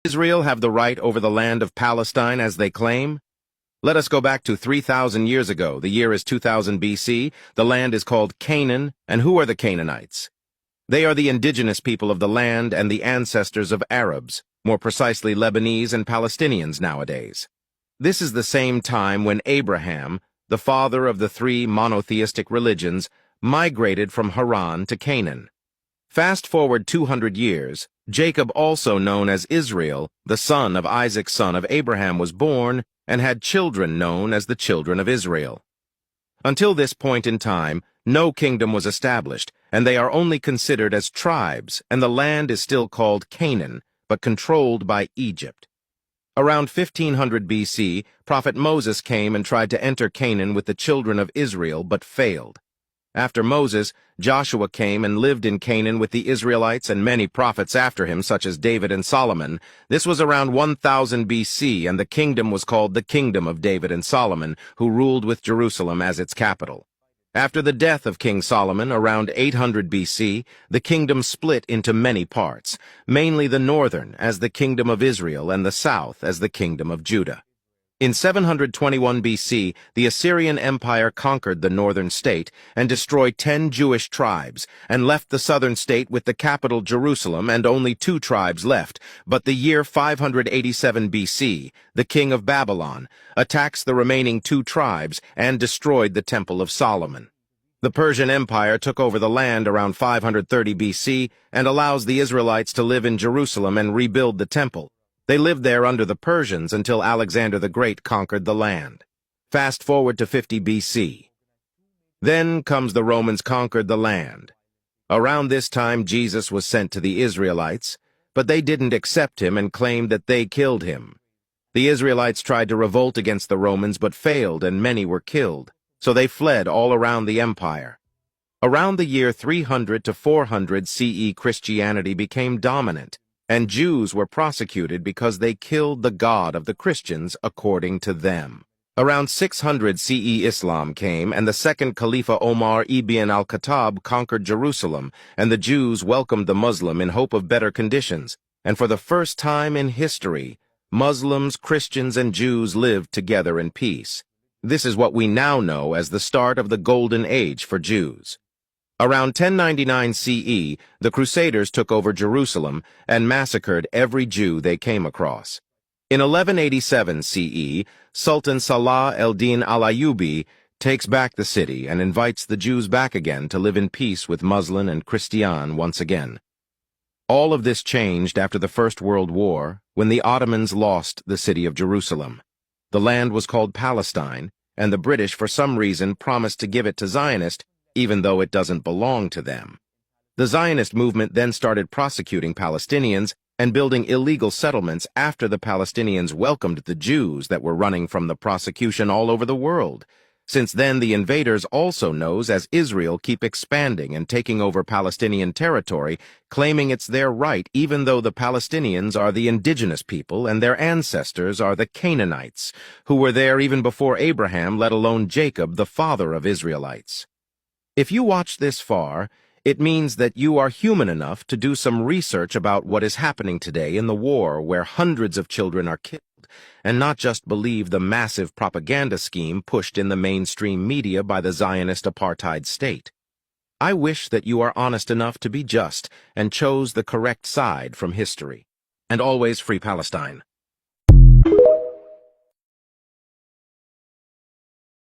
Israel have the right over the land of Palestine as they claim? Let us go back to 3,000 years ago. The year is 2000 BC. The land is called Canaan. And who are the Canaanites? They are the indigenous people of the land and the ancestors of Arabs, more precisely Lebanese and Palestinians nowadays. This is the same time when Abraham, the father of the three monotheistic religions, migrated from Haran to Canaan. Fast forward 200 years, Jacob, also known as Israel, the son of Isaac son of Abraham, was born and had children known as the children of Israel. Until this point in time, no kingdom was established, and they are only considered as tribes, and the land is still called Canaan, but controlled by Egypt. Around 1500 BC, Prophet Moses came and tried to enter Canaan with the children of Israel, but failed. After Moses, Joshua came and lived in Canaan with the Israelites and many prophets after him, such as David and Solomon. This was around 1000 BC, and the kingdom was called the Kingdom of David and Solomon, who ruled with Jerusalem as its capital. After the death of King Solomon, around 800 BC, the kingdom split into many parts, mainly the northern as the Kingdom of Israel and the south as the Kingdom of Judah. In 721 BC, the Assyrian Empire conquered the northern state and destroyed 10 Jewish tribes, and left the southern state with the capital Jerusalem and only 2 tribes left. But the year 587 BC, the king of Babylon attacks the remaining 2 tribes and destroyed the Temple of Solomon. The Persian Empire took over the land around 530 BC and allows the Israelites to live in Jerusalem and rebuild the temple. They lived there under the Persians until Alexander the Great conquered the land. Fast forward to 50 BC. Then comes the Romans conquered the land. Around this time Jesus was sent to the Israelites, but they didn't accept him and claimed that they killed him. The Israelites tried to revolt against the Romans but failed, and many were killed, so they fled all around the empire. Around the year 300 to 400 CE, Christianity became dominant, and Jews were prosecuted because they killed the God of the Christians according to them. Around 600 CE, Islam came, and the second Caliph Omar ibn al-Khattab conquered Jerusalem, and the Jews welcomed the Muslim in hope of better conditions. And for the first time in history, Muslims, Christians, and Jews lived together in peace. This is what we now know as the start of the Golden Age for Jews. Around 1099 CE, the Crusaders took over Jerusalem and massacred every Jew they came across. In 1187 CE, Sultan Salah el-Din al-Ayyubi takes back the city and invites the Jews back again to live in peace with Muslim and Christian once again. All of this changed after the First World War, when the Ottomans lost the city of Jerusalem. The land was called Palestine, and the British, for some reason, promised to give it to Zionists, even though it doesn't belong to them. The Zionist movement then started prosecuting Palestinians and building illegal settlements after the Palestinians welcomed the Jews that were running from the prosecution all over the world. Since then, the invaders, also known as Israel, keep expanding and taking over Palestinian territory, claiming it's their right, even though the Palestinians are the indigenous people and their ancestors are the Canaanites, who were there even before Abraham, let alone Jacob, the father of Israelites. If you watch this far, it means that you are human enough to do some research about what is happening today in the war where hundreds of children are killed, and not just believe the massive propaganda scheme pushed in the mainstream media by the Zionist apartheid state. I wish that you are honest enough to be just and chose the correct side from history. And always free Palestine.